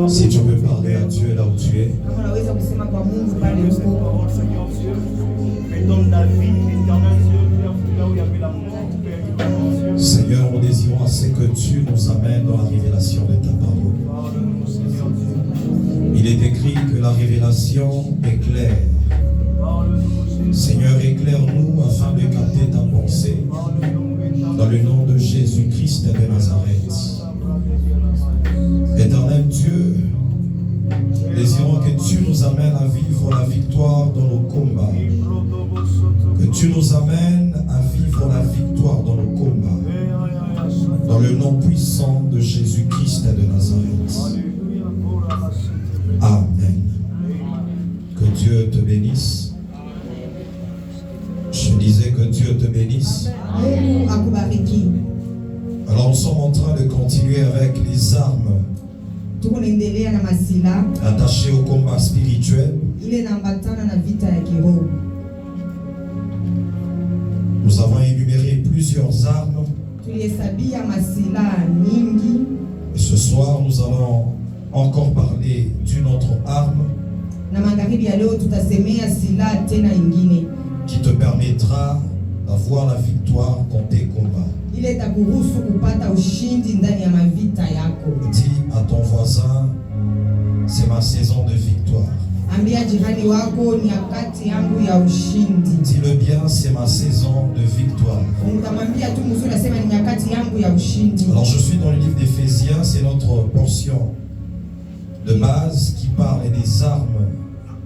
Si tu veux parler à Dieu là où tu es, Seigneur, nous désirons à ce que tu nous amènes dans la révélation de ta parole. Il est écrit que la révélation éclaire. Seigneur, éclaire-nous afin de capter ta pensée dans le nom de Jésus-Christ de Nazareth. Éternel Dieu, désirons que tu nous amènes à vivre la victoire dans nos combats. Que tu nous amènes à vivre la victoire dans nos combats. Dans le nom puissant de Jésus-Christ de Nazareth. Amen. Que Dieu te bénisse. Je disais que Dieu te bénisse. Alors nous sommes en train de continuer avec les armes attachées au combat spirituel. Nous avons énuméré plusieurs armes. Et ce soir, nous allons encore parler d'une autre arme qui te permettra d'avoir la victoire dans tes combats. Dis à ton voisin, c'est ma saison de victoire. Dis-le bien, c'est ma saison de victoire. Alors je suis dans le livre d'Éphésiens, c'est notre portion de base qui parle des armes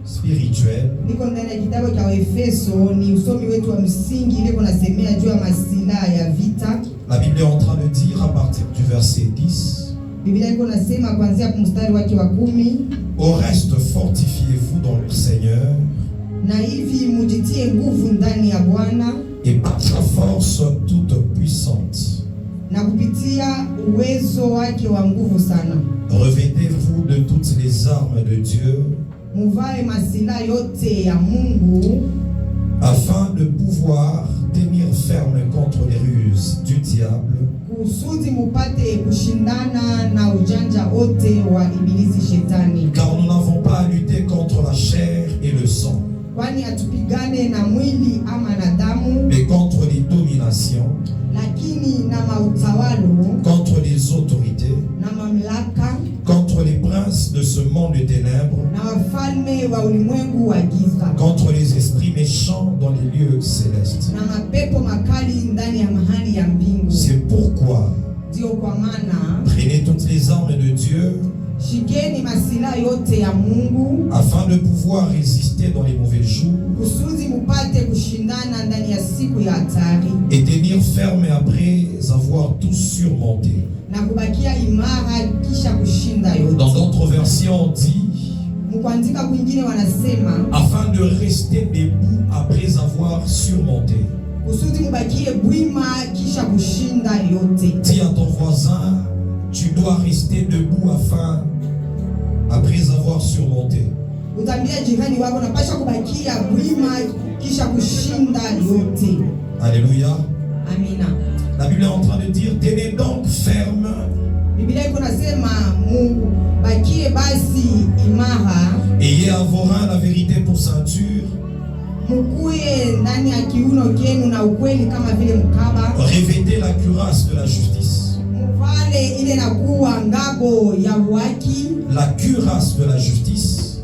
spirituelles. La Bible est en train de dire à partir du verset 10: au reste, fortifiez-vous dans le Seigneur et par sa force toute puissante. Revêtez-vous de toutes les armes de Dieu afin de pouvoir tenir ferme contre les ruses du diable. Car nous n'avons pas à lutter contre la chair et le sang, mais contre les dominations, contre les autorités, contre les princes de ce monde de ténèbres, contre les esprits méchants dans les lieux célestes. C'est pourquoi prenez toutes les armes de Dieu afin de pouvoir résister dans les mauvais jours et tenir ferme après avoir tout surmonté. Dans d'autres versions on dit afin de rester debout après avoir surmonté. Dis à ton voisin, tu dois rester debout après avoir surmonté. Alléluia. La Bible est en train de dire, tenez donc ferme ayez à vos reins la vérité pour ceinture. Revêtez la cuirasse de la justice. La cuirasse de la justice.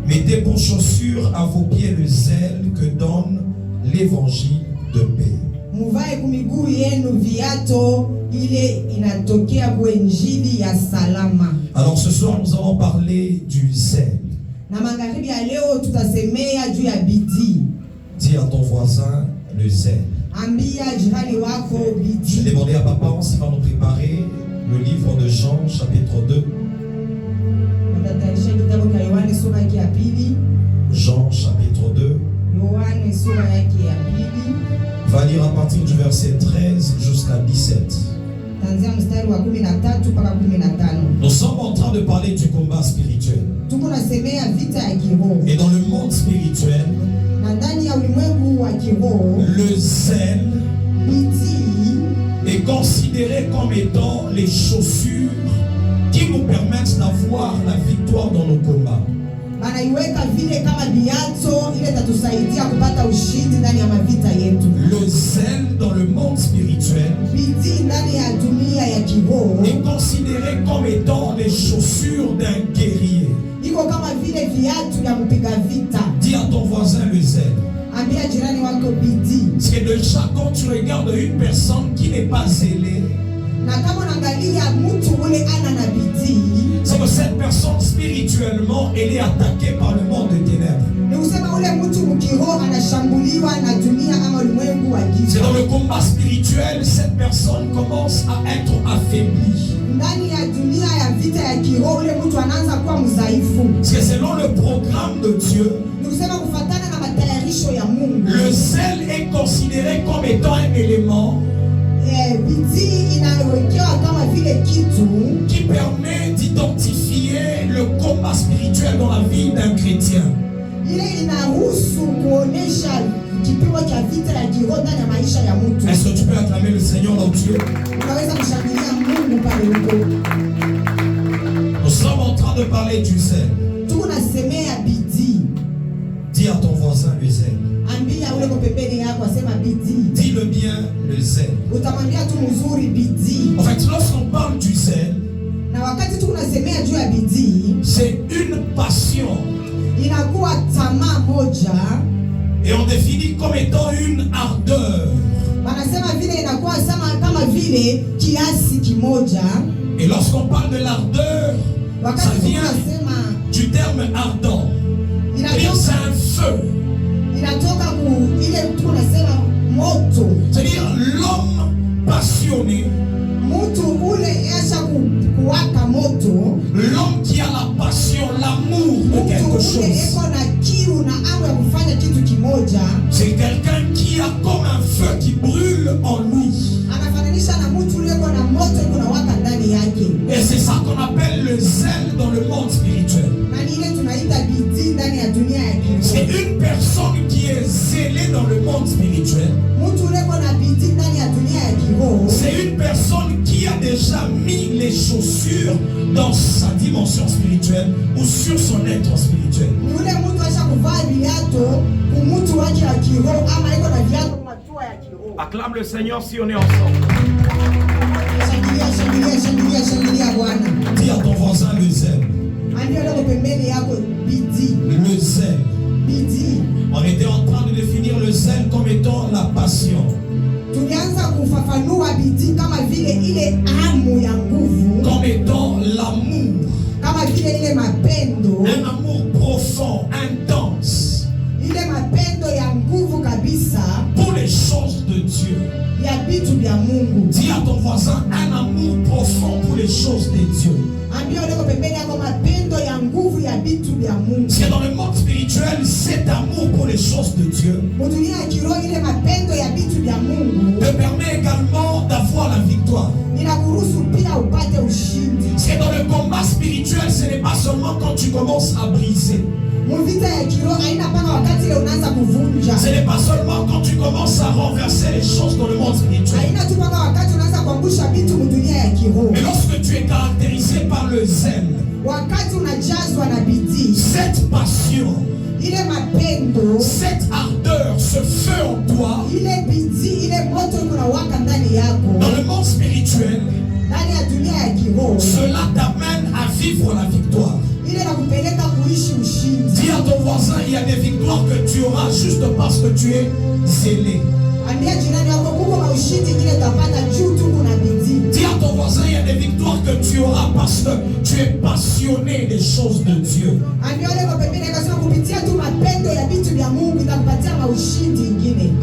Mettez pour chaussure à vos pieds le zèle que donne l'évangile de paix. Alors ce soir nous allons parler du zèle. Dis à ton voisin le zèle. Je vais demander à papa s'il va nous préparer le livre de Jean chapitre 2. Jean chapitre 2. Va lire à partir du verset 13 jusqu'à 17. Nous sommes en train train de parler du combat spirituel. Et dans le monde spirituel, le zèle est considéré comme étant les chaussures qui nous permettent d'avoir la victoire dans nos combats. Le zèle dans le monde spirituel est considéré comme étant les chaussures d'un guerrier. Dis à ton voisin le zèle. Parce que déjà quand tu regardes une personne qui n'est pas zélée, c'est que cette personne spirituellement elle est attaquée par le monde des ténèbres. C'est dans le combat spirituel cette personne commence à être affaiblie. Parce que selon le programme de Dieu, le zèle est considéré comme étant un élément qui permet d'identifier le combat spirituel dans la vie d'un chrétien. Est-ce que tu peux acclamer le Seigneur là où tu es? Nous sommes en train de parler du zèle. Dis à ton voisin le zèle. Dis-le bien, le zèle. En fait, lorsqu'on parle du zèle, c'est une passion. Et on définit comme étant une ardeur. Et lorsqu'on parle de l'ardeur, ça vient du terme ardent. C'est-à-dire c'est un feu. C'est-à-dire l'homme passionné, l'homme qui a la passion, l'amour de quelque chose. C'est quelqu'un qui a comme un feu qui brûle en lui. Et c'est ça qu'on appelle le zèle dans le monde spirituel. C'est une personne qui est zélée dans le monde spirituel. C'est une personne qui a déjà mis les chaussures dans sa dimension spirituelle ou sur son être spirituel. Acclame le Seigneur si on est ensemble. Dis à ton voisin le zèle. Le zèle. On était en train de définir le zèle comme étant la passion. Comme étant l'amour. Un amour profond, intense. Pour les choses de Dieu. Dis à ton voisin un amour profond pour les choses de Dieu. C'est dans le monde spirituel, cet amour pour les choses de Dieu te permet également d'avoir la victoire. C'est dans le combat spirituel, ce n'est pas seulement quand tu commences à briser. Ce n'est pas seulement quand tu commences à renverser les choses dans le monde spirituel. Mais lorsque tu es caractérisé par le zèle, cette passion, cette ardeur, ce feu en toi, dans le monde spirituel, cela t'amène à vivre la victoire. Dis à ton voisin, il y a des victoires que tu auras juste parce que tu es zélé. Dis à ton voisin, il y a des victoires que tu auras parce que tu es passionné des choses de Dieu.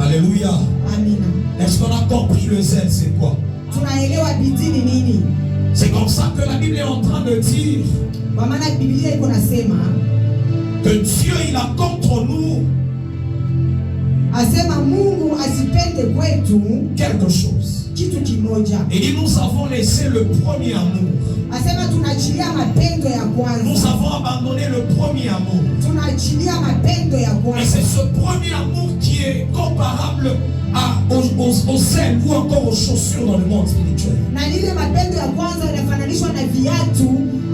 Alléluia. Est-ce qu'on a compris le zèle, c'est quoi? C'est comme ça que la Bible est en train de dire que Dieu il a contre nous quelque chose. kitu kimoja. Il dit nous avons laissé le premier amour. Asema tunaachilia mapendo ya kwanza. Nous avons abandonné le premier amour. Tunaachilia mapendo ya kwanza. Et c'est ce premier amour qui est comparable aux ailes ou encore aux chaussures dans le monde spirituel. Na lile mapendo ya kwanza yanafananishwa na viatu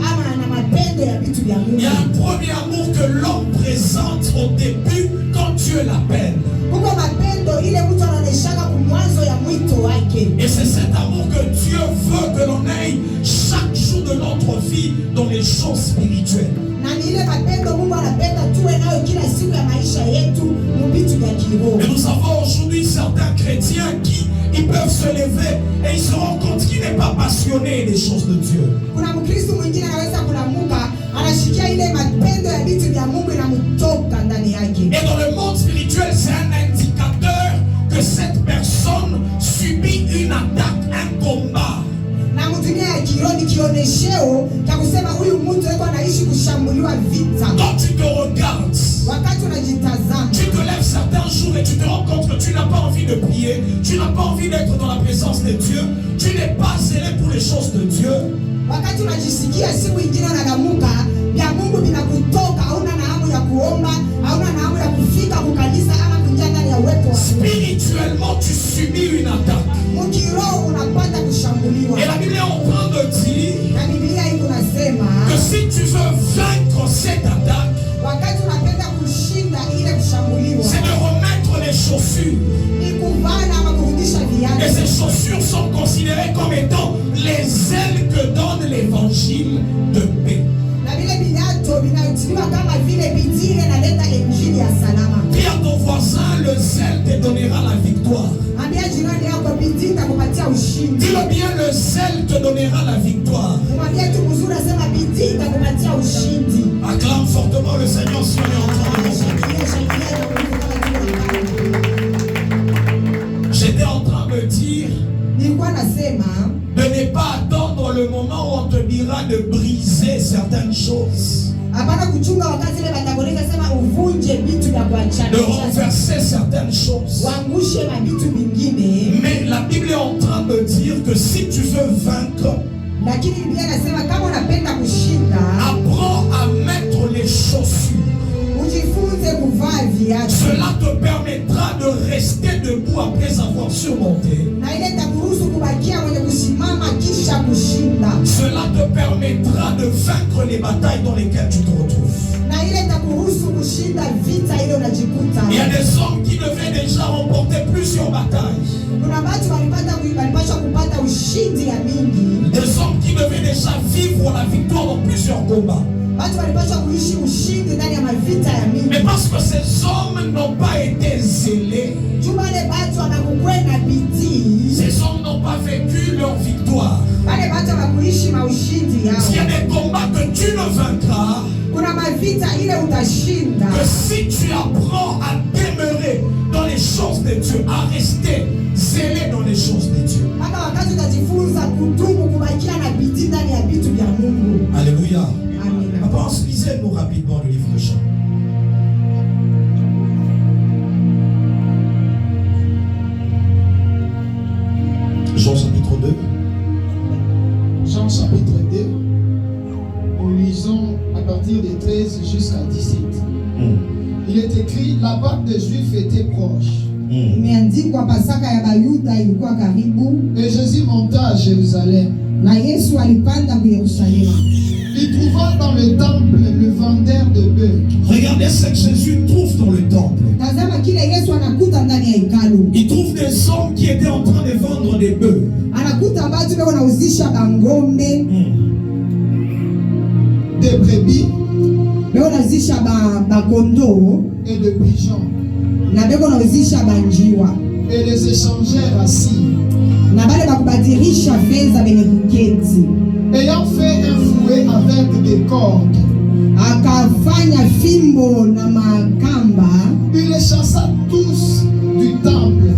ama na mapendo ya vitu vya Mungu. Il y a un premier amour que l'homme présente au début quand Dieu l'appelle. Kuko mapendo ile mtu anaoneshaka kumwanzo ya mwito wake. Et c'est cet amour que Dieu veut que l'on aille chaque jour de notre vie dans les choses spirituelles. Na ni ile mapendo Mungu anapenda tuwe nayo kila siku ya maisha yetu mbitu vya kiroho. Et nous avons aujourd'hui certains chrétiens qui ils peuvent se lever et ils se rendent compte qu'il n'est pas passionné des choses de Dieu. Kuna Mkristo mwingine anaweza kulamuka anashikia ile mapendo ya vitu vya Mungu inamtoka ndani yake. Et dans le monde spirituel, c'est un indicateur que cette personne subit une attaque, un combat. Na mdunia ya kiroho ni kionesheo cha kusema huyu mtu yuko anaishi kushambuliwa vita. Quand tu te regardes, wakati unajitazama, tu te lèves certains jours et tu te rends compte que tu n'as pas envie de prier, tu n'as pas envie d'être dans la présence de Dieu, tu n'es pas zélé pour les choses de Dieu. Wakati unajisikia siku ingine unagamuka vya Mungu vinakutoka, hauna na hamu ya kuomba, hauna na hamu ya kufika kukanisa ama kuingia ndani ya uwepo wa Mungu. Spirituellement, tu subis une attaque. Mkiroho unapata kushambuliwa. Et la Bible est en train de dire na Biblia iko nasema que si tu veux vaincre cette attaque, wakati unapenda kushinda ile kushambuliwa, c'est de remettre les chaussures. Ni kuvana ama kurudisha viatu. Et ces chaussures sont considérées comme étant les ailes que donne l'évangile de paix. Na vile viatu vinaitiliwa kama vile bidii inaleta injili ya salama. Dis à ton voisin, le zèle te donnera la victoire. Ambia jirani yako bidii itakupatia ushindi. Dis-le bien, le zèle te donnera la victoire. Mwambie tu mzuri asema bidii itakupatia ushindi. Acclame fortement le Seigneur si on est en train de m'entendre. J'étais en train de dire de ne pas attendre le moment où on te dira de briser certaines choses, de renverser certaines choses. Mais la Bible est en train de dire que si tu veux vaincre, apprends à mettre les chaussures. Cela te permettra de rester debout après avoir surmonté. Cela te permettra de vaincre les batailles dans lesquelles tu te retrouves. Il y a des hommes qui devaient déjà remporter plusieurs batailles. Des hommes qui devaient déjà vivre la victoire dans plusieurs combats. Mais parce que ces hommes n'ont pas été zélés, ces hommes n'ont pas vécu leur victoire. S'il y a des combats que tu ne vaincras, que si tu apprends à demeurer dans les choses de Dieu, à rester zélé dans les choses de Dieu. Alléluia. Papa, lisez-nous rapidement le livre de Jean. Jean chapitre 2. Jean chapitre 2. Nous lisons à partir de 13 jusqu'à 17. Il est écrit, la Pâque des Juifs était proche. Et Jésus monta à Jérusalem. Il trouva dans le temple le vendeur de bœufs. Regardez ce que Jésus trouve dans le temple. Il trouve des hommes qui étaient en train de vendre des bœufs. Des brebis et de pigeons. Et les échangèrent assis. Ayant fait un fouet avec des cordes, il les chassa tous du temple,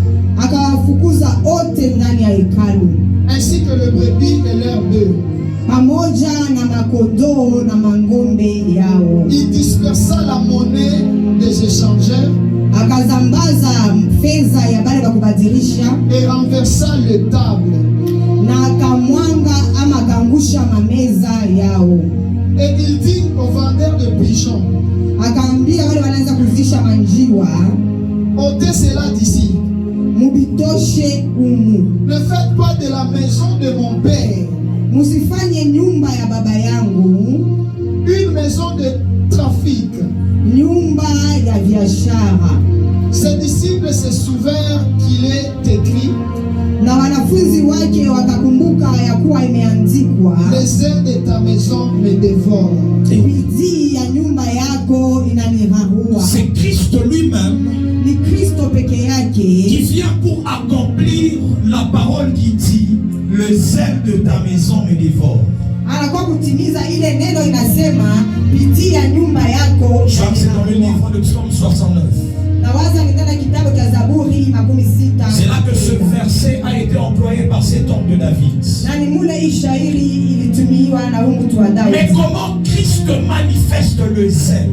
ainsi que le brebis et leurs bœufs. Il dispersa la monnaie des échangeurs akazambaza fedha ya bale bakubadilisha et renversa les tables. na akamwanga ama akaangusha mameza yao. Et il dit aux vendeurs de pigeons, Akaambia wale wanaanza kuzisha manjiwa, ôtez cela d'ici. mubitoshe umu, Ne faites pas de la maison de mon père musifanye nyumba ya baba yangu une maison de trafic. nyumba ya biashara. Ses disciples se souvinrent qu'il est écrit, Na wanafunzi wake wakakumbuka ya kuwa imeandikwa, les ailes de ta maison me dévorent. bidii ya nyumba yako inanirarua. C'est Christ lui-même Ni Kristo peke qui yake vient pour accomplir la parole qui dit le zèle de ta maison me dévore. anakuwa kutimiza ile neno inasema bidii ya nyumba yako Je crois que c'est dans le livre de Psaume 69. na waza nitana kitabu cha Zaburi 66. C'est là que ce verset a été employé par cet homme de David. Na ni mule hii shairi ilitumiwa na huyu mtu wa Mais Daudi. comment Christ manifeste le zèle?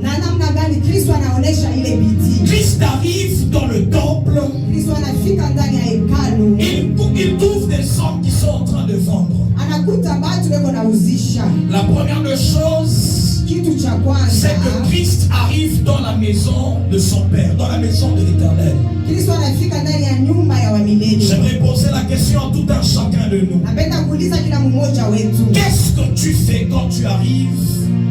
Na namna gani Kristo anaonesha ile bidii? Christ arrive dans le temple, Kristo anafika ndani ya hekalu, il trouve des hommes qui sont en train de vendre. anakuta watu weko na uzisha. La première des choses, Kitu cha c'est kwanza, que Christ arrive dans la maison de son Père, dans la maison de l'Éternel. Kristo anafika ndani ya nyumba ya wamilele. J'aimerais poser la question à tout un chacun de nous. Napenda kuuliza kila mmoja wetu, Qu'est-ce que tu fais quand tu arrives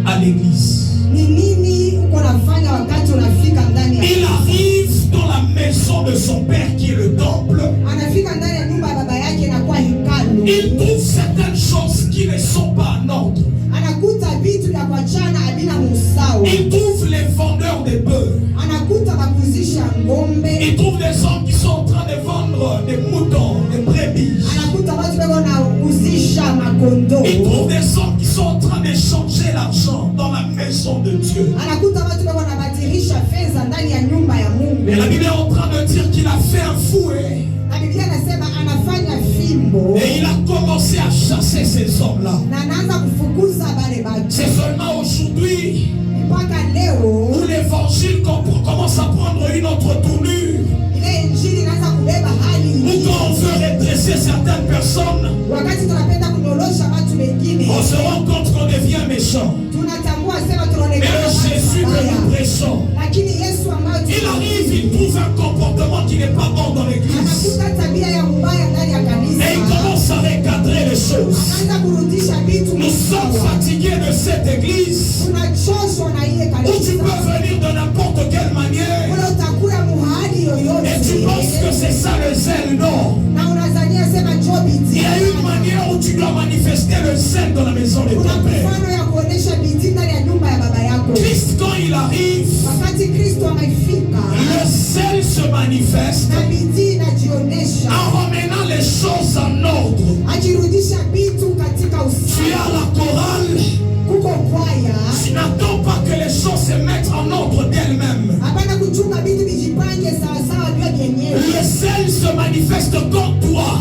à l'église? ni nini uko nafanya wakati unafika ndani ya Il arrive dans la maison de son Père qui est le temple. anafika ndani ya nyumba ya baba yake na kwa hekalu, Il trouve certaines choses qui ne sont pas en ordre. anakuta vitu vya kuachana havina musawa, Il trouve les vendeurs de bœufs. anakuta bakuzisha ngombe, Il trouve des hommes qui sont en train de vendre des moutons, des brebis. anakuta watu weko na uzisha makondo, Il trouve des hommes qui sont en train d'échanger l'argent dans la maison de Dieu. anakuta watu weko na badilisha fedha ndani ya nyumba ya Mungu. Et la Bible est en train de dire qu'il a fait un fouet. Na Biblia anasema anafanya fimbo Et il a commencé à chasser ces hommes-là. na anaanza kufukuza bale batu. C'est seulement aujourd'hui Mpaka leo où l'évangile commence à prendre une autre tournure. ile injili inaanza kubeba hali Où nyingine. quand on veut redresser certaines personnes, Wakati tunapenda kunyolosha watu wengine, on se rend compte qu'on devient méchant. tunatambua sema Mais tunaonekana le watu Jésus que wabaya. nous prêchons, Lakini Yesu ambaye il arrive, il trouve un comportement qui n'est pas bon dans l'église. anakuta tabia ya mbaya ndani ya Et il kanisa, commence à recadrer les choses. anaanza kurudisha vitu Nous sommes sawa. fatigués de cette église Tunachoshwa na ile où tu kanisa. peux venir de n'importe quelle manière Ule utakuya muhali et tu penses que yoyote c'est ça le zèle. Non. na unazania sema njoo Il bidii. y a une manière où tu dois manifester le zèle dans la maison de Kuna ton Père. mfano ya kuonesha bidii ndani ya nyumba ya baba yako. Christ, quand il arrive, Wakati Kristo amefika le zèle se manifeste na bidii inajionesha, en ramenant les choses en ordre. akirudisha vitu katika Tu es à usawa. la chorale, Kuko kwaya, tu n'attends pas que les choses se mettent en ordre d'elles-mêmes. hapana kuchunga vitu vijipange sawasawa vya vyenyewe. Le zèle se manifeste quand toi,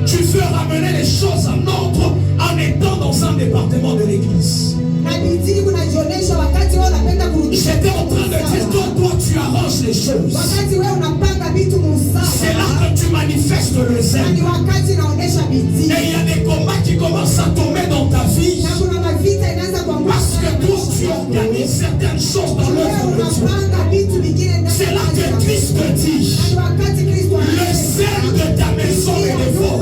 tu veux ramener les choses en ordre en étant dans un département de l'église. Na bidii kunajionesha wakati wewe unapenda kurudisha J'étais en train de dire, quand toi tu arranges les choses, wakati wewe unapanga vitu c'est là musawa, que tu manifestes le na ni zèle. wakati inaonesha bidii. Et il y a des combats qui commencent à tomber dans ta vie Na kuna mavita inaanza kuanguka parce que ndani toi ya tu maisha yako. organises certaines choses dans Wewe l'œuvre de Dieu. unapanga vitu vingine ndani C'est ya là kazi que ya Christ Mungu. te dit, Na ni wakati Kristo le zèle de ta maison me dévore.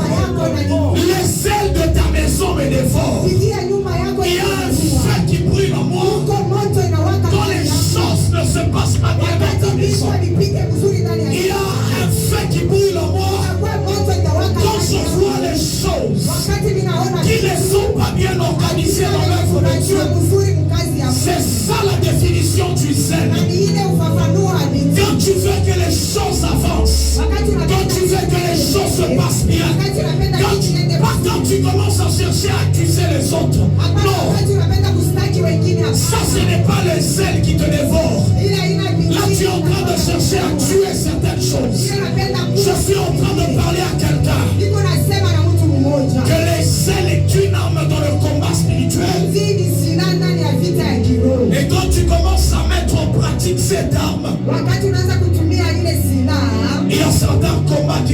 Le zèle de ta maison me dévore. bidii ya nyumba yako Il y a un inaungua. feu qui brûle en moi. Uko moto inawaka Quand ndani les yako. choses ne se passent pas bien dans ta Wakati maison, vitu havipige vizuri ndani ya il y a nyumba, un feu qui brûle en moi. inakuwa moto itawaka Quand ndani je yako. vois les choses Wakati ninaona qui ne sont pas bien organisées dans l'œuvre de Dieu, unajua vizuri mkazi ya Mungu. c'est ça la définition du Na zèle. ni ile ufafanuo wa bidii. Quand tu veux que les choses avancent, Wakati quand unapenda tu veux que les choses se passent bien, wakati unapenda quand vitu viende pas quand tu commences à chercher à accuser les autres. hapana, Non, wakati unapenda kustaki wengine ça ce n'est pas le zèle qui te dévore. ile haina bidii. Là tu es en train de chercher à tuer certaines choses. Ile napenda Je suis en train de parler à quelqu'un niko nasema na mtu mmoja. que le zèle est une arme dans le combat spirituel. Bidii ni silaha ndani ya vita ya kiroho. Et quand tu commences à mettre en pratique cette arme, Wakati unaanza kutumia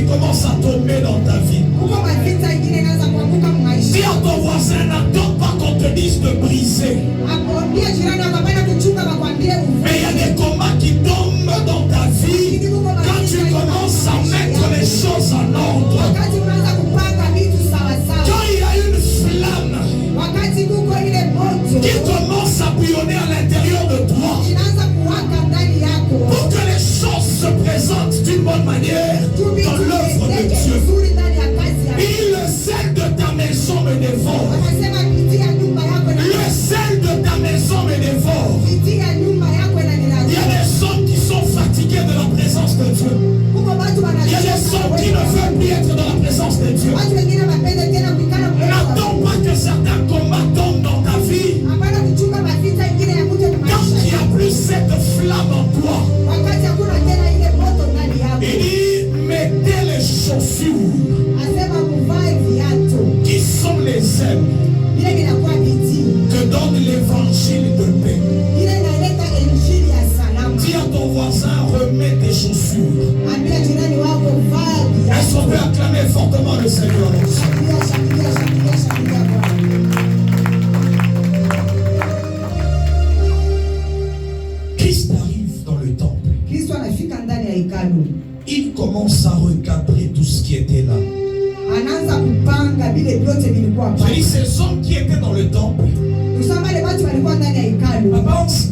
commencent à tomber dans ta vie. Kuko mavita ingine inaanza kuanguka Dis maisha. à ton voisin, n'attends pas qu'on te dise de briser. Akwambia jirani yako hapana kuchunga wakwambie Mais il y a des combats qui tombent dans ta vie quand tu commences à mettre les choses en ordre. wakati unaanza kupanga vitu sawa sawa. Quand il y a une flamme Wakati kuko ile moto qui commence à bouillonner à l'intérieur de toi, inaanza kuwaka ndani yako. pour que les choses se présentent d'une bonne manière dans l'œuvre de Dieu. Vizuri ndani ya kazi yako. Et le sel de ta maison me dévore. Wanasema bidii ya nyumba yako Le sel de ta maison me dévore. bidii ya nyumba yako Il y a inanilazimisha. des hommes qui sont fatigués de la présence de Dieu. Kuko watu Il y a des hommes qui ne veulent plus être dans la présence de Dieu. watu wengine wapende tena kuikana mbele wa N'attends Mungu. pas que certains combats tombent dans ta vie. Hapana kuchunga mavita ingine ya mtu Quand maisha. il n'y a plus cette flamme en toi, Wakati hakuna tena ile moto ndani yako. il dit mettez les chaussures Asema muvae viatu. qui sont les ailes Ile inakuwa bidii. que donne l'évangile de paix. Ile inaleta injili ya salama. Dis à ton voisin, remets tes chaussures. Ambia jirani wako vaa Est-ce qu'on viatu. peut acclamer fortement le Seigneur? Shakilia, shakilia, shakilia, shakilia Bwana. Christ arrive dans le temple. Kristo anafika ndani ya hekalu. Il commence à recadrer tout ce qui était là. Anaanza kupanga vile vyote vilikuwa Je pale. dis, ces hommes qui étaient dans le temple, Kusema wale watu walikuwa ndani ya hekalu.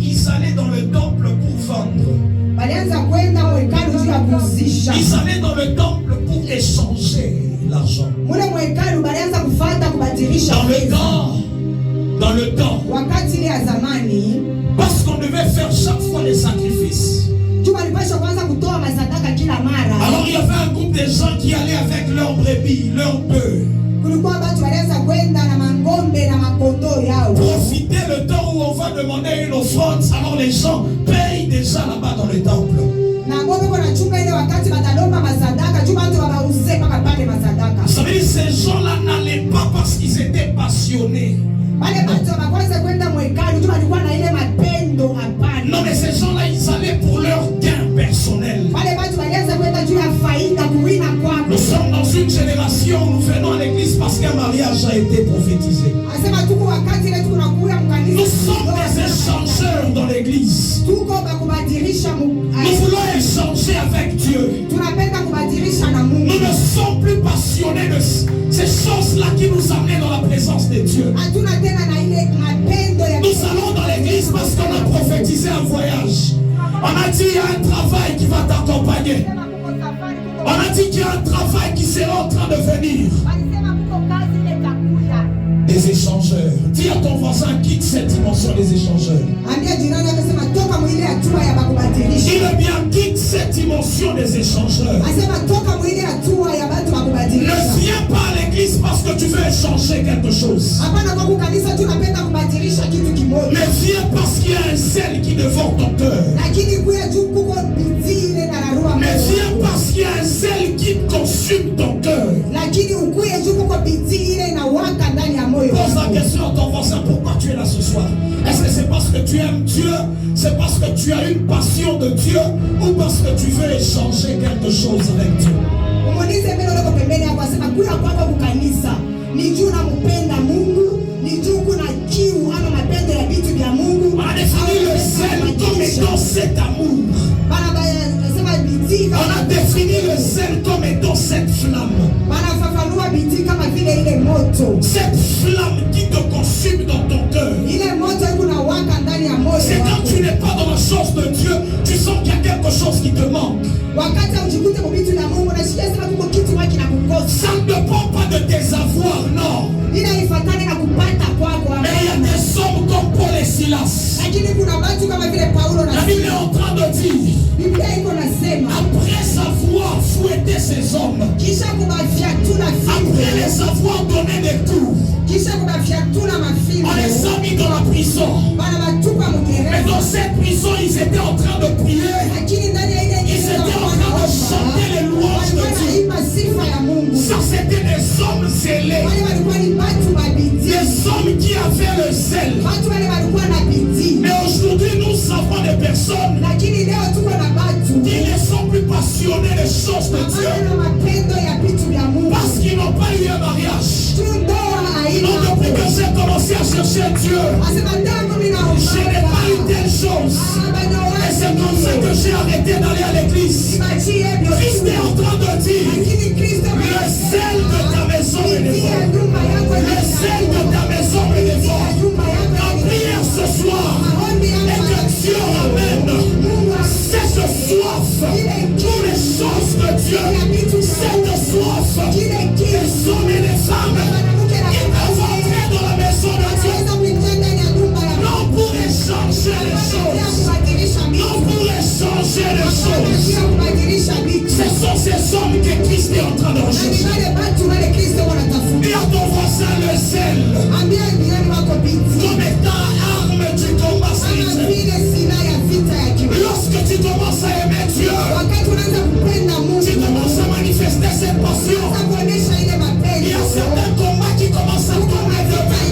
ils allaient dans le temple pour vendre. Walianza kwenda mwekalu juu ya kuuzisha. Ils allaient dans le temple pour échanger l'argent. Mule mwekalu walianza kufuata kubadilisha Dans le fedha. temps, Wakati ile ya zamani, parce qu'on devait faire chaque fois des sacrifices. juu walipaswa kwanza kutoa masadaka kila mara. Alors il y avait un groupe de gens qui allaient avec leurs brebis, leurs bœufs, Kulikuwa watu walianza kwenda na mangombe na makondoo yao. profiter le temps où on va demander une offrande. Alors les gens payent déjà là-bas dans le temple. Na ngombe kwa nachunga ile wakati watalomba masadaka, juu watu wabauze mpaka pale masadaka. Vous savez, ces gens-là n'allaient pas parce qu'ils étaient passionnés. Wale watu wakwanza kwenda mwekalu, juu walikuwa na ile mapendo hapana. Non, mais ces gens-là, ils allaient pour leur gain personnel. Wale watu walianza kwenda juu ya faida kuwina kwako. Nous sommes dans une génération où nous venons à l'église parce qu'un mariage a été prophétisé. Asema tuko wakati ile tunakuya mkanisa. Nous sommes des échangeurs dans l'église. Tuko bakubadilisha Nous voulons échanger avec Dieu. tunapenda kubadilisha na Mungu. Nous ne sommes plus passionnés de ces choses-là qui nous amènent dans la présence de Dieu. Hatuna tena na ile mapendo ya Nous allons dans l'église parce qu'on a prophétisé un voyage. On a dit il y a un travail qui va t'accompagner. On a dit qu'il y a un travail qui sera en train de venir. Des échangeurs. Dis à ton voisin, quitte cette dimension des échangeurs. Ambia jirani akasema toka mwile hatua ya bakubadilisha. Il est bien, quitte cette dimension des échangeurs. Asema toka mwile hatua ya watu Ne bakubadilisha. viens pas à l'église parce que tu veux échanger quelque chose. Hapana kwa kukanisa tunapenda kubadilisha kitu kimoja. Mais viens parce qu'il y a un sel qui dévore ton cœur. Lakini kuya juu kuko bidii ile na narua. Mais viens parce qu'il y a un sel qui consume ton cœur. Lakini ukuye juu kuko bidii ile na waka ndani ya moyo. Pose la question à ton voisin, pourquoi tu es là ce soir? Est-ce que c'est parce que tu aimes Dieu? C'est parce que tu as une passion de Dieu? Ou parce que tu veux échanger quelque chose avec Dieu? Umuulize mbele uliko pembeni hapo asema kuya kwako kukanisa. Ni juu unampenda Mungu, ni juu kuna kiu ama mapendo ya vitu vya Mungu. On a défini le sel comme étant cet amour. Bana nasema bidii On a défini le sel comme étant cette flamme. wanafafanua bidii kama vile ile moto. Cette flamme qui te consume dans ton cœur. Ile moto iko na waka ndani ya moyo. C'est quand wako. tu n'es pas dans la chose de Dieu, tu sens qu'il y a quelque chose qui te manque. Wakati ujikute kwa vitu vya Mungu unasikia sema kuko kitu maki kinakukosa. Ça ne dépend pas de tes avoirs, non. Ila ifatane na kupata kwako. Mais il y a des hommes comme Paul et Silas. Lakini kuna watu kama vile Paulo na La Bible est en train de dire, Biblia iko nasema après avoir fouetté ces hommes, kisha kubafiatuna après fimbo, les avoir donné des coups, kisha kubafiatuna mafimbo, on les a mis dans la prison. bana batupa Mais mgereza. dans cette prison, ils étaient en train de prier. Lakini ndani ya ile Ils étaient en train de chanter les louanges de Dieu. wanaimba sifa ya Mungu. Ça, c'était des hommes zélés. Wale walikuwa ni watu wa bidii. Des hommes qui avaient le zèle. Watu wale walikuwa na bidii. Mais aujourd'hui, nous avons des personnes Lakini leo tuko na watu qui ne sont plus passionnés des choses de Dieu. hawana mapendo chercher Dieu, je n'ai pas eu telle chose. Et c'est comme ça que j'ai arrêté d'aller à l'église. Christ est en train de dire, le sel de ta maison me dévore. Le sel de ta maison me dévore. La prière ce soir est que Dieu ramène cette soif pour les choses de Dieu. Cette soif des hommes et des femmes qui peuvent entrer dans la maison de Dieu. Non pour échanger les choses. Non pour échanger les choses. Ce sont ces hommes que Christ est en train de rechercher. Dis à ton voisin le sel comme étant arme du combat spirituel. Lorsque tu commences à aimer Dieu, tu commences à manifester cette passion. Il y a certains combats qui commencent à tomber de main.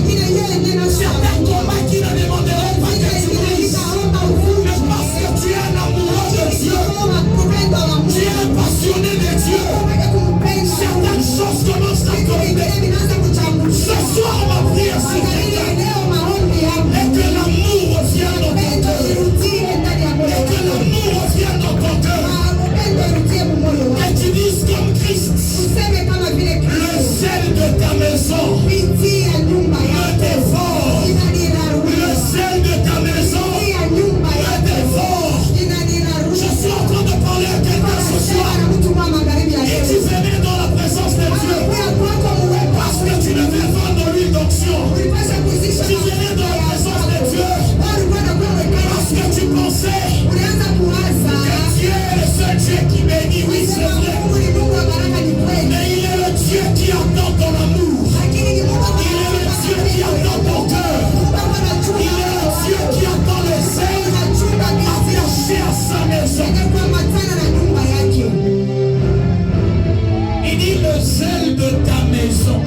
Certains combats qui ne demanderont pas que tu brises. Mais parce que tu es un amoureux de Dieu, tu es un passionné de Dieu, certaines choses commencent à tomber. Ce soir, ma prière, c'est que l'amour revienne dans ton cœur. Et que l'amour revienne dans ton cœur. Et tu dises comme Christ, le sel de ta maison me dévore. Le sel de ta maison me dévore. Je suis en train de parler à quelqu'un ce soir. Et tu venais dans la présence de Dieu parce que tu devais vendre l'huile d'onction. Tu venais dans la présence de Dieu parce que tu pensais que Dieu est le seul Dieu qui bénit. Oui, c'est vrai. Mais il est le Dieu qui attend ton amour. Il est le Dieu qui attend ton cœur. Il est le Dieu qui attend le sel attaché à sa maison. Il dit le sel de ta maison.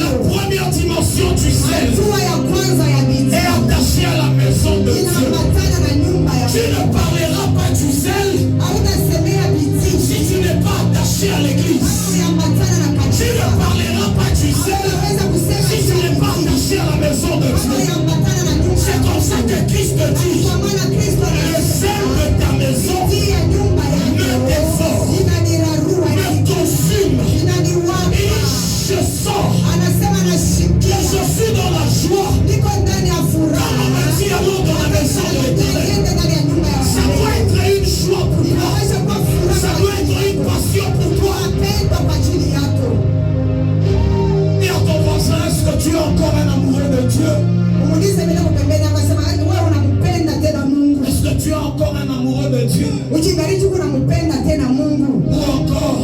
La première dimension du sel est attachée à la maison de Dieu. Tu ne parleras pas du sel si tu n'es pas attaché à l'église. Tu ne parleras pas du sel si tu n'es pas attaché à la maison de Dieu. C'est comme ça que Christ te dit, le sel de ta maison me dévore, me consume. Et je sors que je suis dans la joie. Quand on me dit allons dans la maison de l'Éternel, ça doit être une joie pour toi. Ça doit être une passion pour toi. Dis à ton voisin, est-ce que tu es encore un amoureux de Dieu? Est-ce que tu es encore un amoureux de Dieu? Ou encore,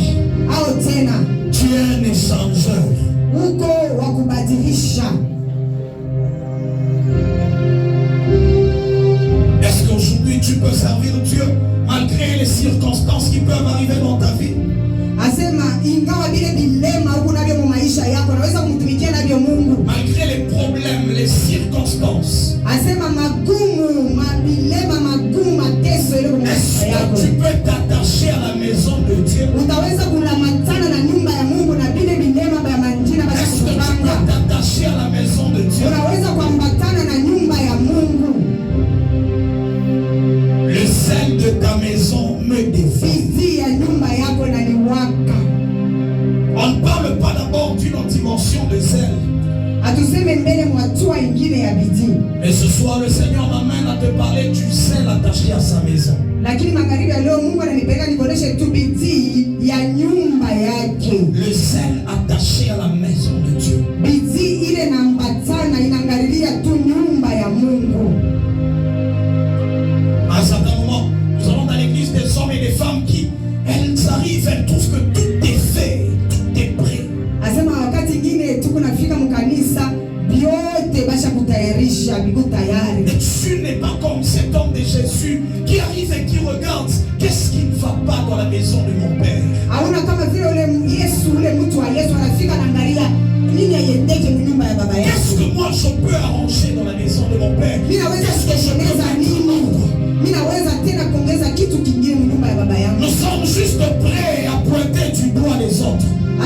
tu es un échangeur. Est-ce qu'aujourd'hui tu peux servir Dieu malgré les circonstances qui peuvent arriver dans ta vie? Malgré les problèmes, les circonstances. Est-ce que tu peux t'attacher à la maison de Dieu? Est-ce que tu peux t'attacher à la maison de Dieu? Le sel de ta maison me dévore. On ne parle pas d'abord d'une dimension de sel. Mais ce soir, le Seigneur m'amène à te parler du sel attaché à sa maison. Le sel attaché à la maison de Dieu. À un certain moment, nous allons dans l'église des hommes et des femmes qui, elles arrivent, elles trouvent que tout est fait, tout est prêt. Et tu n'es pas comme cet homme de Jésus qui arrive et qui regarde qu'est-ce qui ne va pas dans la maison de mon Père. Qu'est-ce que moi je peux arranger dans la maison de mon Père? Qu'est-ce que je peux mettre? Nous sommes juste prêts à pointer du doigt les autres. Non,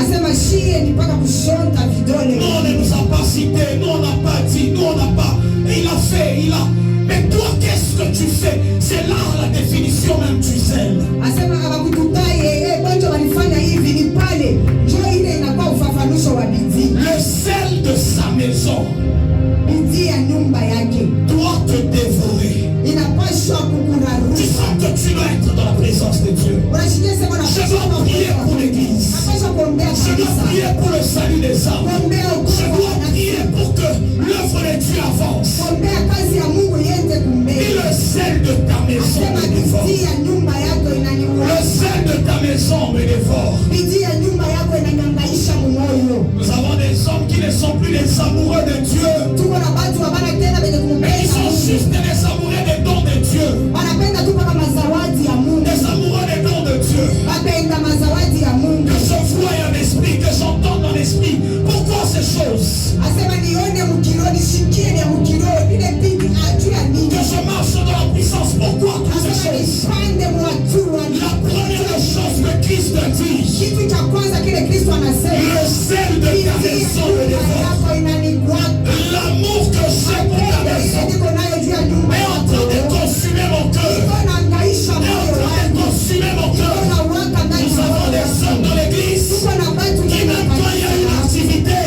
on ne nous a pas cité c'est là la définition même du zèle. Asema hawakututaye bonjo walifanya hivi ni pale ndio ile inakuwa ufafanuzi wa bidii. Le zèle de sa maison Bidii ya nyumba yake doit te dévorer. inapaswa Tu kukurarusha. sens que tu dois être dans la présence de Dieu. Unashikia sema Je dois prier pour l'église. napaswa kuombea Je dois kanisa, prier pour le salut des âmes. kuombea Je ukoo, dois prier pour que l'œuvre de Dieu avance. kuombea kazi ya Mungu iende Et kumbele. le zèle de ta maison Sema me dévore. bidii ya nyumba yako Le inaniua. zèle de ta maison me dévore. Bidii ya nyumba yako inanyangaisha moyo. Nous avons des hommes qui ne sont plus des amoureux de Dieu, Tuko na watu wabana tena wenye mais kumpenda qui sont Mungu. juste des amoureux des dons de Dieu. Wanapenda tu kama mazawadi ya Mungu. Des amoureux des dons de Dieu. Wapenda mazawadi ya Mungu. Que je voie en esprit, que j'entende dans l'esprit. Pourquoi ces choses? Asema nione mukiro, nishikie ni mukiro, ile bibi ajua nini. Que je marche dans la puissance. Pourquoi toutes ces Asema choses? nipande mwatua. La première chose que Christ dit, Kitu cha kwanza kile Kristo anasema. le zèle de ta maison me dévore. yako inanigwaka. L'amour que j'ai pour ta maison Niko nayo juu ya nyumba est en train de consumer mon cœur. Niko naangaisha Est en moyo train de wangu. consumer mon cœur. Niko nawaka ndani Nous ya avons moyo des wangu. hommes dans l'église Tuko na watu qui ndani ya même quand il y a une kanisa. activité,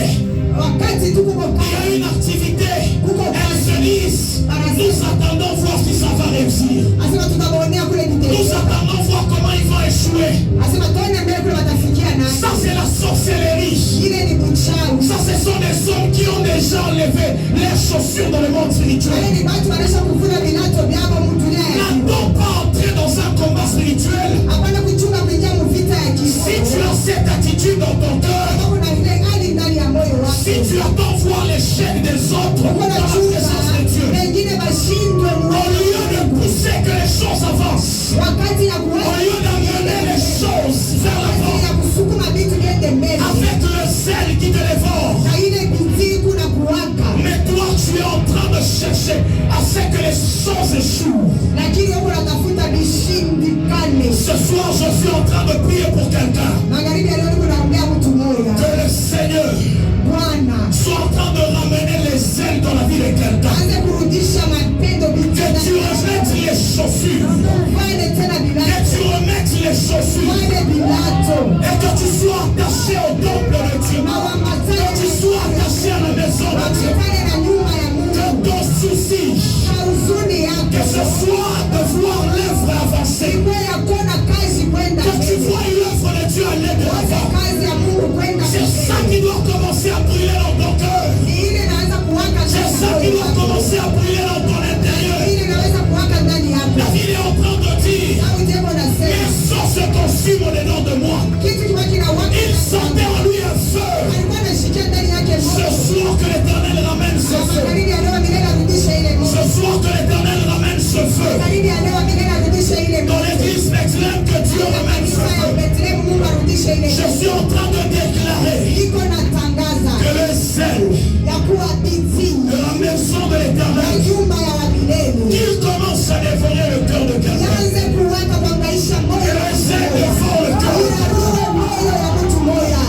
Wakati tuko il y a kwa une activité, elles se disent, nous attendons voir si ça va réussir. asema tutabaonea kule Nous vitendo. attendons voir comment ils vont échouer. Asema tuone mbele kule watafikia nani. Ça c'est la sorcellerie. Ile ni buchawi. Ça ce sont des hommes qui ont déjà enlevé leurs chaussures dans le monde Wale spirituel. ni watu wanaisha kuvuna vilato vyao mdunia ya kiroho. N'attends pas entrer dans un combat spirituel. Hapana kuchunga kuingia mvita ya Si tu kiroho. as cette attitude dans ton cœur, Kama una ile hali ndani ya moyo wako. si tu attends voir l'échec des autres dans Uko la na présence de Dieu, chunga wengine bashindwe au lieu de pousser que les choses avancent, wakati ya au kuweza lieu d'amener les choses vers l'avant, ya kusukuma vitu viende mbele. avec le zèle qui te dévore, Na ile bidii kuna kuwaka. mais toi tu es en train de chercher à ce que les choses échouent. Lakini wewe unatafuta vishindikane. Ce soir, je suis en train de prier pour quelqu'un. Magharibi ya leo niko naombea mtu mmoja. Que le Seigneur Bwana soit en train de ramener les ailes dans la vie de quelqu'un. aanze kurudisha matendo Que vitenda. tu remettes les chaussures. Vale tena Que vilato. tu remettes les chaussures. Vale vilato. Et que tu sois attaché au temple de Dieu. Na Que tu sois attaché à la maison de Dieu. wapatane na nyumba ya Que Mungu. ton souci, Na huzuni que yako. ce soit de voir l'œuvre avancer. Ilikuwa ya kuona kazi kwenda Que tu mbele. vois l'œuvre de Dieu aller de l'avant. Kazi ya Mungu kwenda C'est ça qui doit commencer à brûler dans ton cœur. Ni ile inaanza kuwaka C'est ndani ça ya qui moyo doit wako. commencer à brûler dans ton intérieur. Ile inaweza kuwaka ndani yako. David est en train de dire, Au jambo nasema les sons se consument au-dedans de moi. kitu kiwa kinawaka. Il sentait en lui un feu. Alikuwa anashikia ndani yake Ce moto. soir que l'Éternel ramène ce feu. Magharibi ya leo milele arudishe ile Ce moto. soir que l'Éternel ramène ce feu. Magharibi ya leo milele arudishe ile Dans moto. l'église Bethléem, que Dieu ramène ce Kanisa ya feu. Bethlehem Mungu arudishe ile Je moto. suis en train de déclarer Iko natangaza que le zèle ya kuwa bidii de la maison de ya l'Éternel, nyumba ya wamilele qu'il commence à dévorer le cœur de quelqu'un. yaanze kuwaka kuangaisha moyo Que le zèle dévore le cœur de quelqu'un. Irarue moyo ya mtu moya.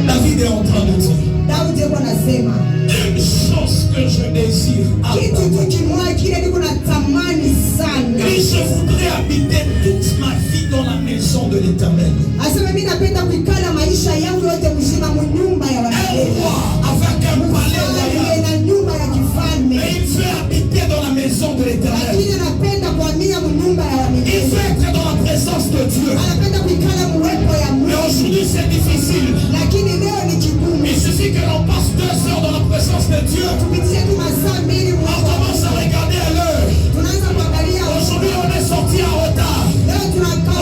David est en train de dire, Daudi yuko anasema une chose que je désire kitu avoir. tu kimoja kile niko natamani sana. Et je voudrais habiter toute ma vie dans la maison de l'Éternel. Asema mimi napenda kuikala maisha yangu yote mzima mnyumba ya Un wamilele. roi avec un palais Mfalme royal. na nyumba ya kifalme. Mais il veut habiter dans la maison de l'Éternel. Lakini anapenda kuhamia mnyumba ya Il wamilele. veut être dans la présence de Dieu. Anapenda kuikala mwepo ya Mais Mungu. aujourd'hui c'est difficile. Lakini leo ni kigumu. Il suffit que l'on passe 2 heures dans la présence de Dieu. Tupitie tu masaa mbili On mwepo. commence à regarder à l'heure. Tunaanza kuangalia Aujourd'hui on est sorti en retard. leo tunakaa.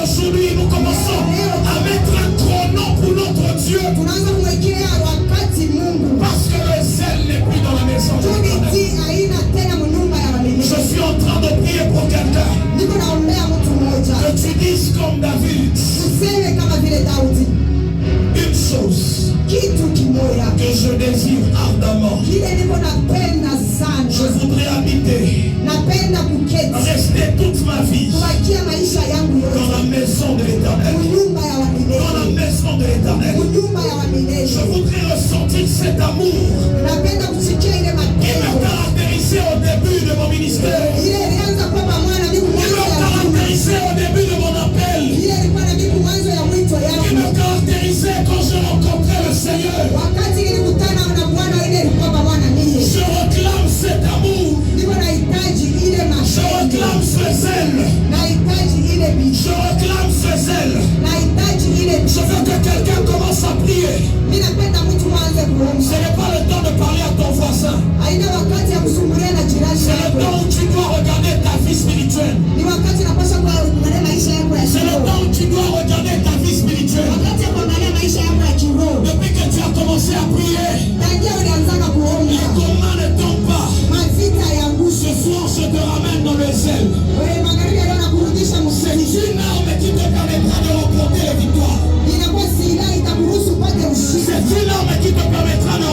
Aujourd'hui nous commençons à mettre un chrono pour notre Dieu. Tunaanza kumwekea wakati Mungu. Parce que le zèle n'est plus dans la maison de l'Éternel. Bidii haina tena mnyumba ya Je wamilele. suis en train de prier pour quelqu'un. Niko naombea mtu mmoja. Que tu dises comme David, Tuseme kama vile Daudi. une chose, Kitu kimoja moya. que je désire ardemment. Kile niko napenda sana. Je voudrais habiter, Napenda kuketi. rester toute ma vie Kubakia maisha yangu dans yote. la maison de l'Éternel. Kunyumba ya Dans la wamilele. maison de l'Éternel. Kunyumba ya wamilele. Je voudrais ressentir cet amour Napenda kusikia ile qui me matendo. caractérisait au début de mon ministère. Ile ilianza kwamba mwana biku Qui mwanzo me ya Mungu. caractérisait au début de mon appel. Ile ilikuwa na biku mwanzo ya mwito Qui yangu. me caractérisait quand je rencontrais le Seigneur. Wakati nilikutana na Bwana, ile ilikuwa Bwana mie. Je réclame cet amour. Niko nahitaji ile Je matendo. réclame ce zèle. Nahitaji ile bidii. Je réclame ce zèle. Nahitaji ile Je veux que quelqu'un commence à prier. mimi napenda mtu mwanze Ce kuomba. n'est pas le temps de parler à ton voisin. Haina wakati ya kusumbulia na jirani C'est le yako. temps où tu dois regarder ta vie spirituelle. Ni wakati unapaswa kuangalia maisha yako ya C'est le kiroho. temps où tu dois regarder ta vie spirituelle. Wakati ya kuangalia maisha yako ya kiroho. Depuis que tu as commencé à prier, Tangia ulianzaka les kuomba. combats ne tombent pas. Mavita ya nguvu. Ce soir, je te ramène dans le zèle. Wewe magharibi leo nakurudisha C'est msanii. une arme qui te permettra de remporter les victoires. Inakuwa silaha itakuruhusu upate ushindi. C'est une arme qui te permettra de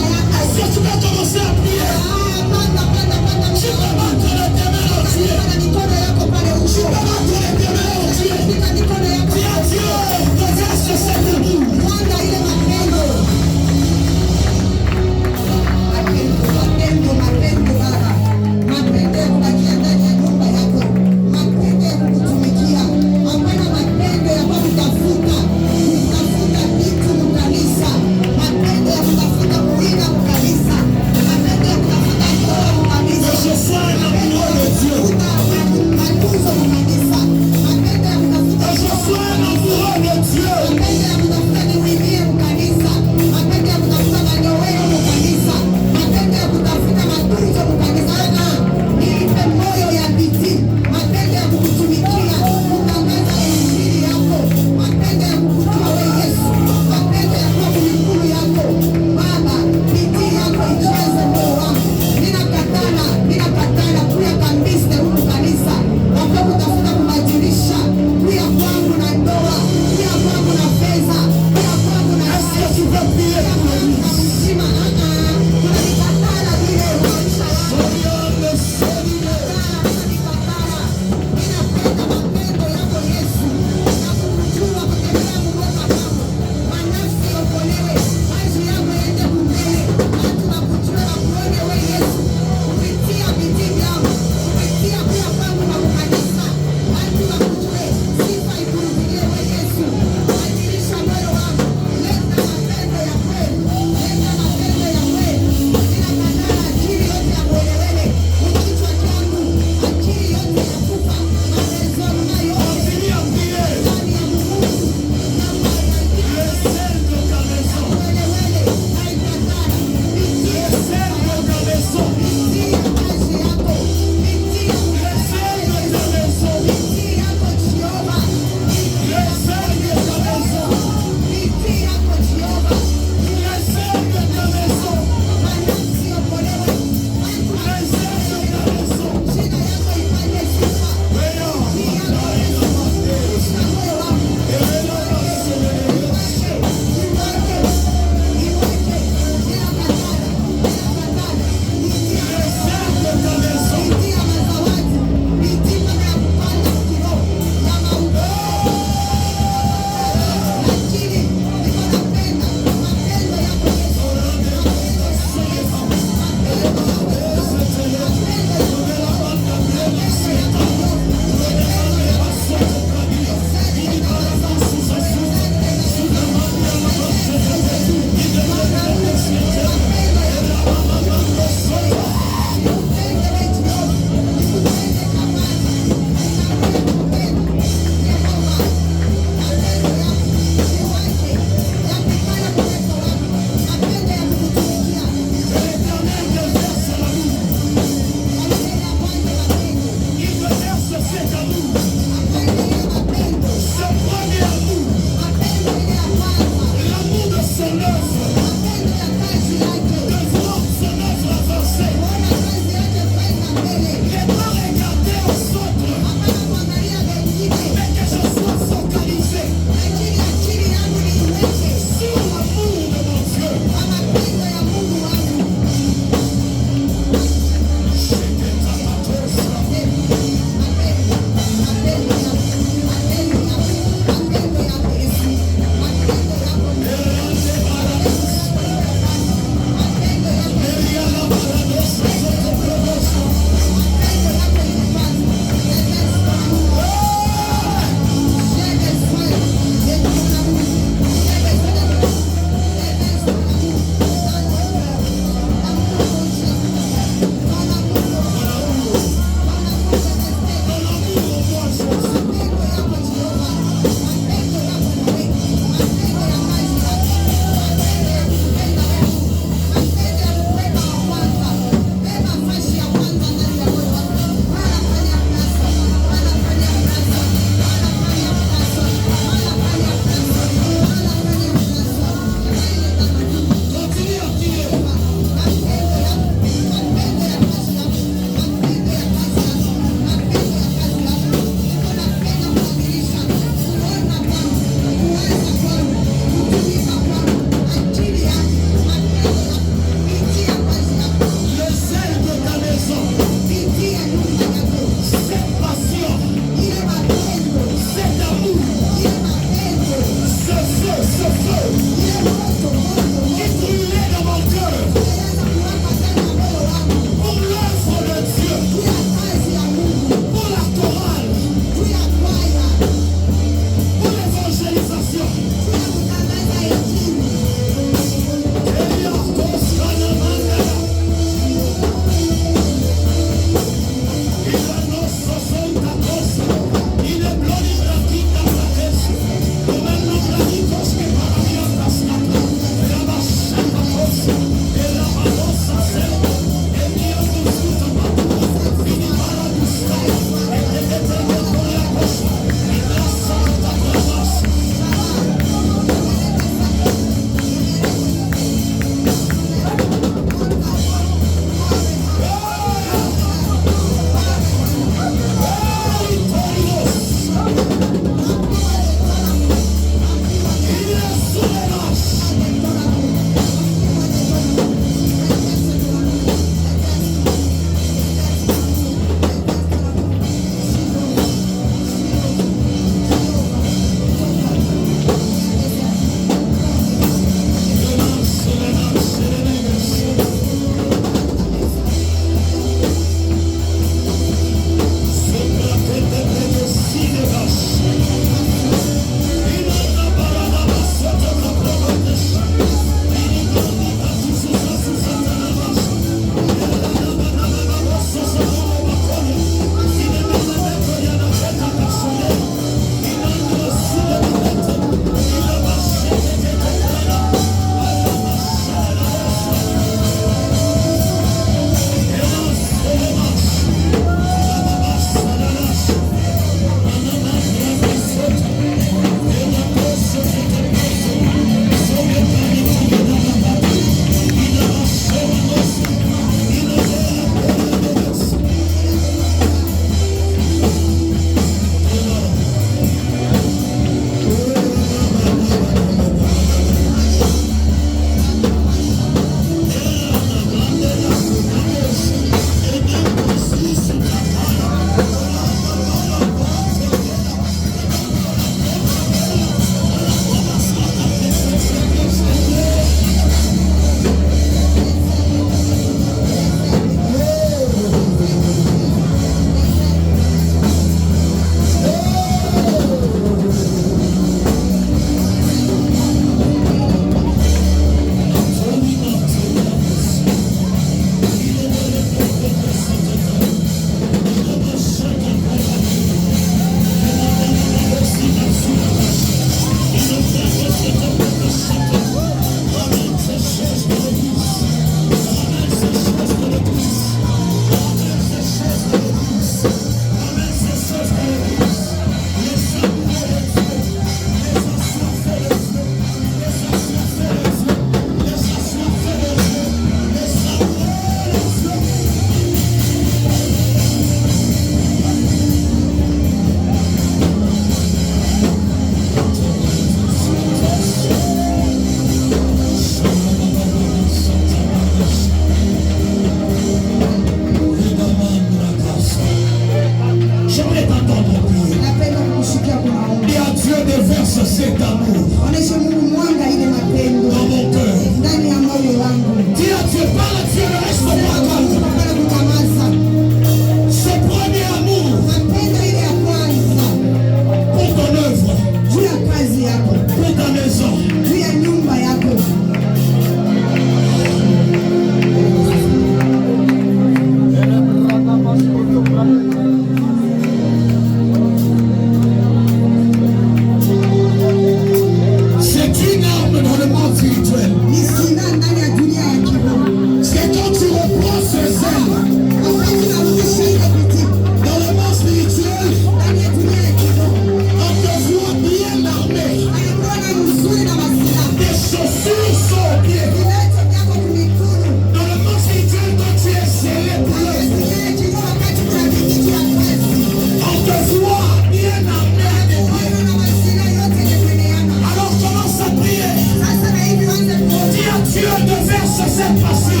cette passion,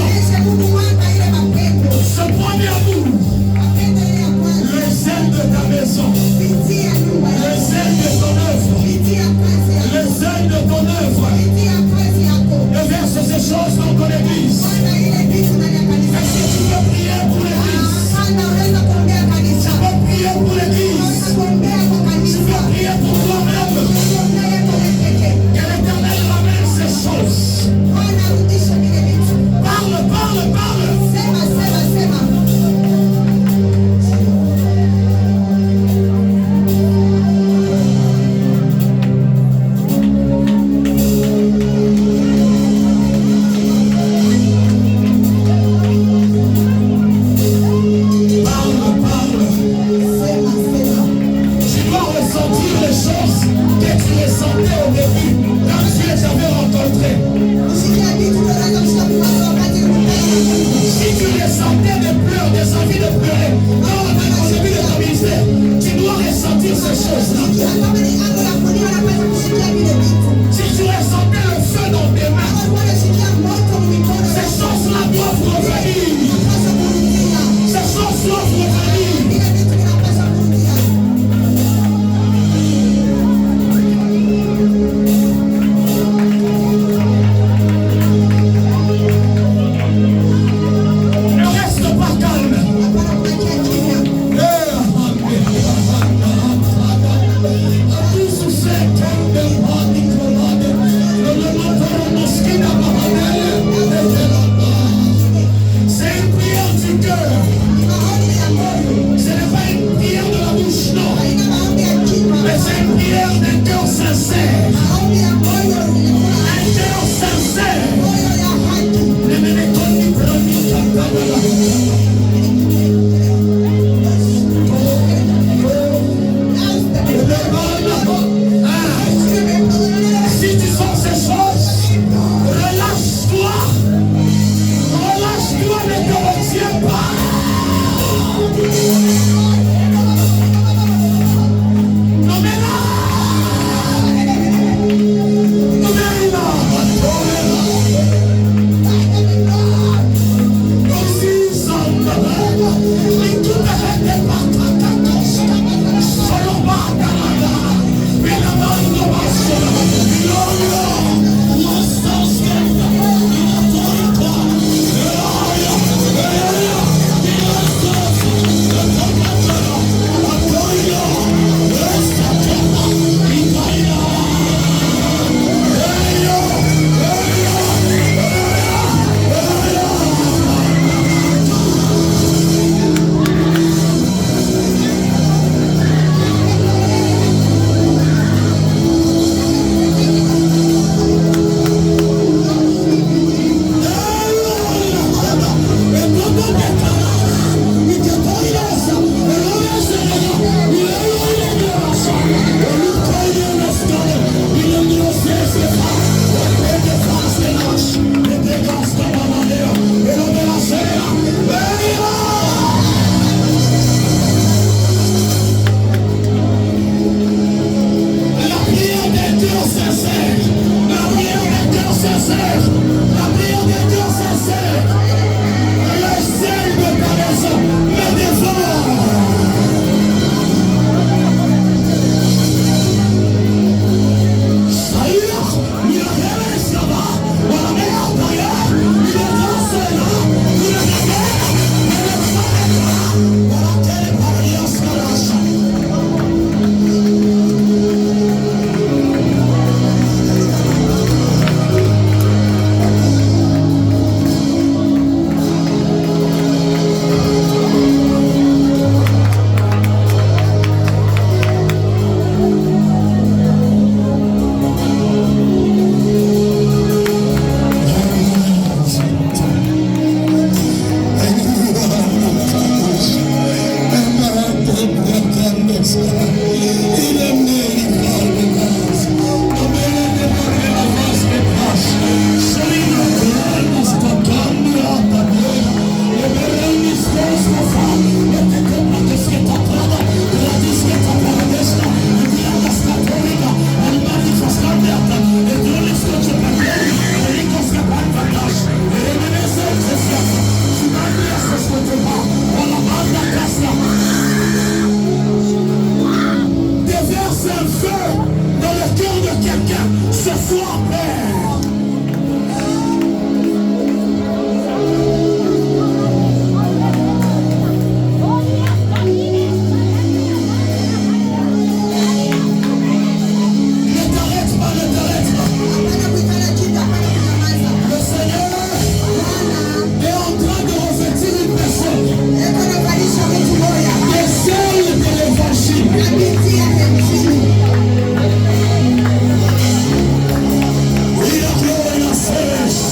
ce premier amour, le zèle de ta maison, le zèle de ton œuvre, le zèle de ton œuvre, déverse ces choses dans ton église. Est-ce que tu peux prier pour l'église? Tu peux prier pour l'église. Tu peux prier pour toi-même. Que l'Éternel ramène ces choses. Parle, parle, parle.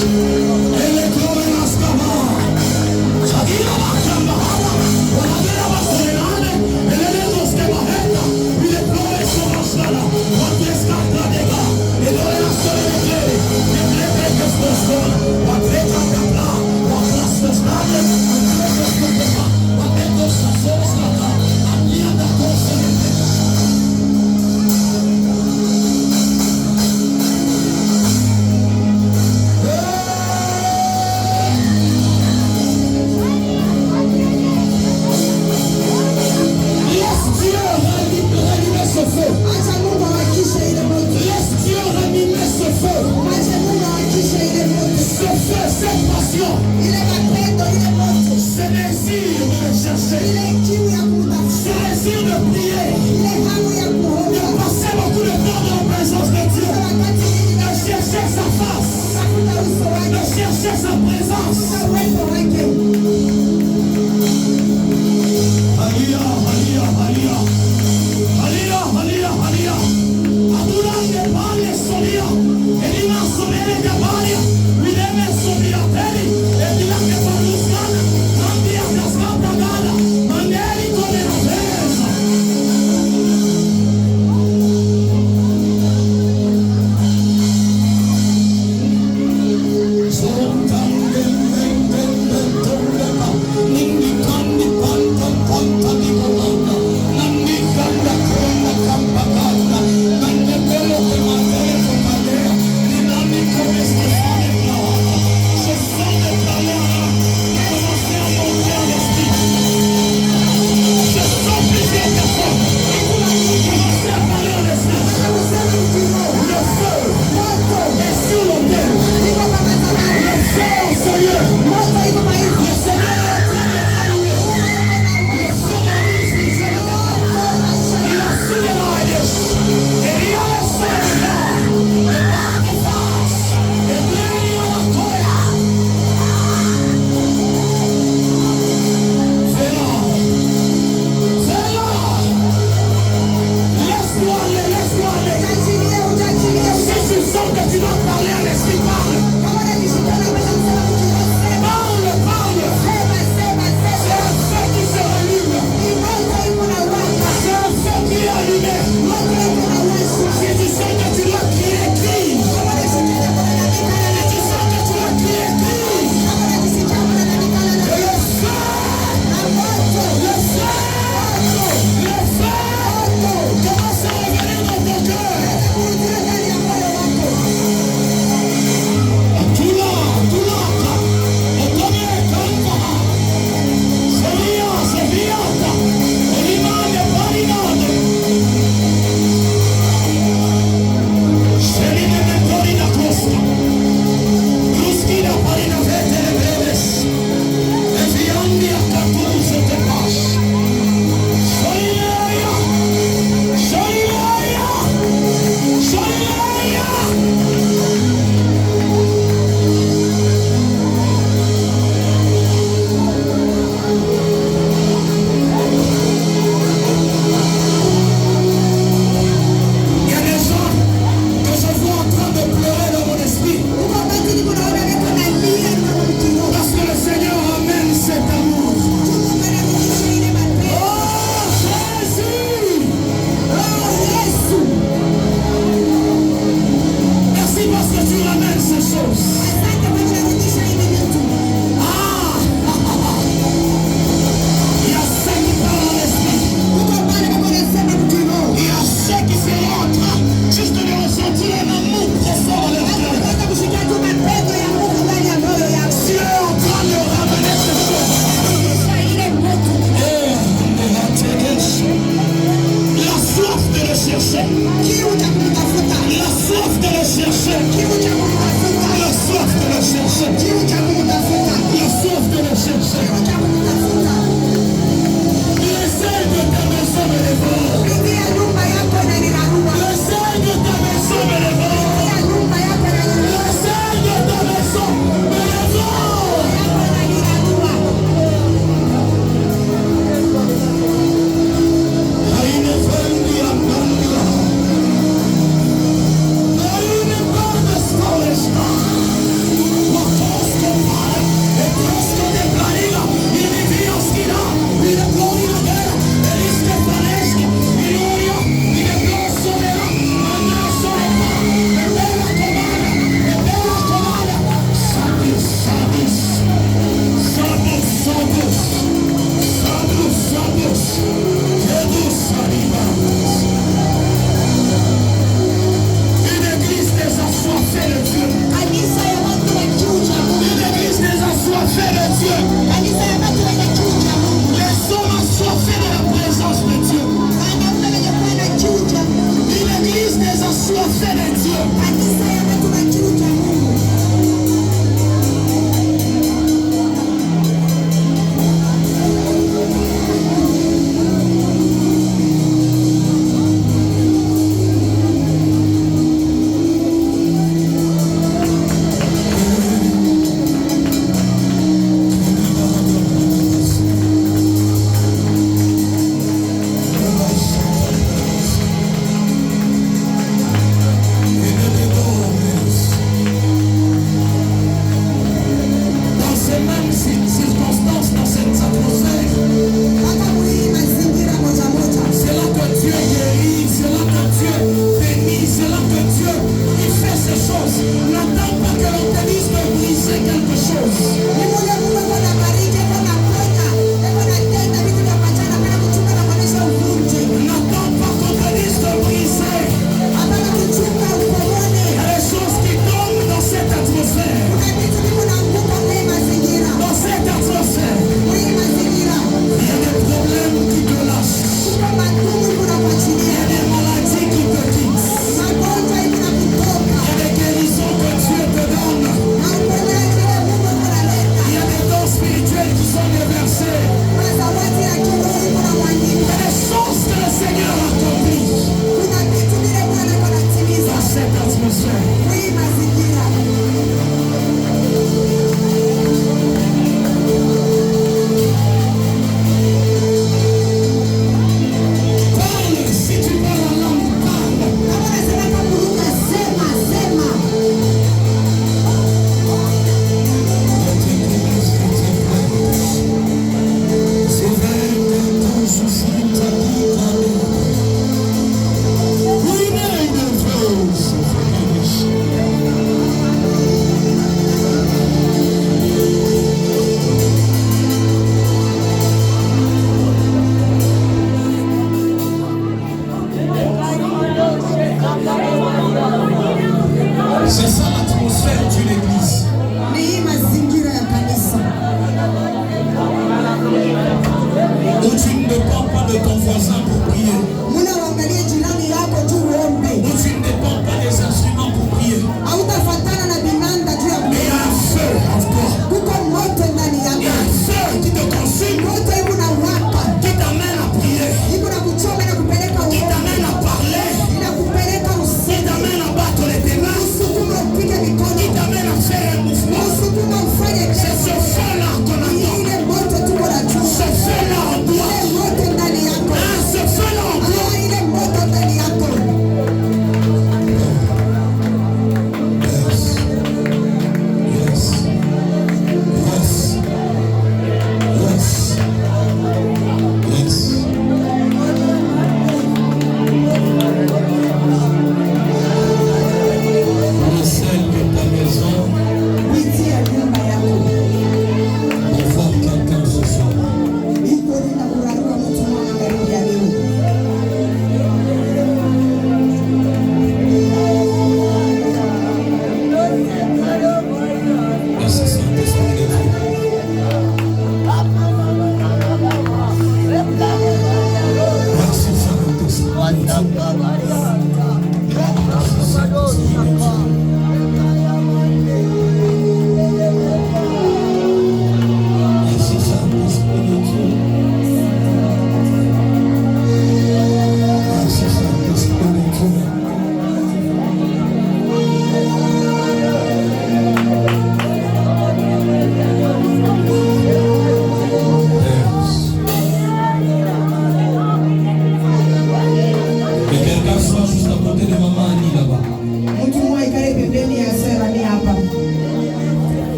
Thank you. quelque chose.